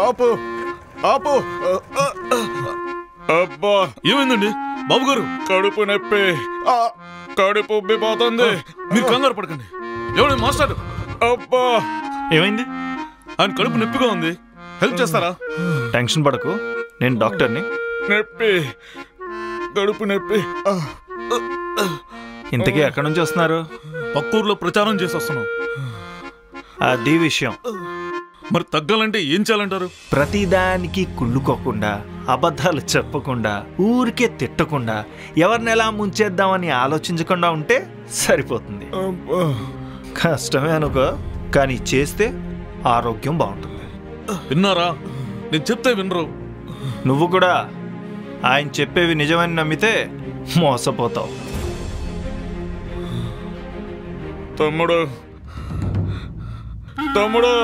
ఆపు ఆపు. అబ్బా, ఏమైందండి బాబు గారు? కడుపు నొప్పి, కడుపు ఉబ్బిపోతుంది. మీరు కంగారు పడకండి. ఎవరు మాస్టర్? అబ్బా, ఏమైంది? ఆయన కడుపు నొప్పిగా ఉంది, హెల్ప్ చేస్తారా? టెన్షన్ పడకు, నేను డాక్టర్ని. నొప్పి, కడుపు నొప్పి. ఇంతకీ ఎక్కడి నుంచి వస్తున్నారు? పక్కూర్లో ప్రచారం చేసి వస్తున్నాం. అది విషయం. మరి తగ్గాలంటే ఏం చేయాలంటారు? ప్రతిదానికి కుళ్ళుకోకుండా, అబద్ధాలు చెప్పకుండా, ఊరికే తిట్టకుండా, ఎవరిని ఎలా ముంచేద్దామని ఆలోచించకుండా ఉంటే సరిపోతుంది. కష్టమే అనుకో, కానీ చేస్తే ఆరోగ్యం బాగుంటుంది. విన్నారా? నేను చెప్తే వినరు. నువ్వు కూడా ఆయన చెప్పేవి నిజమని నమ్మితే మోసపోతావు. తమ్ముడు, తమ్ముడు.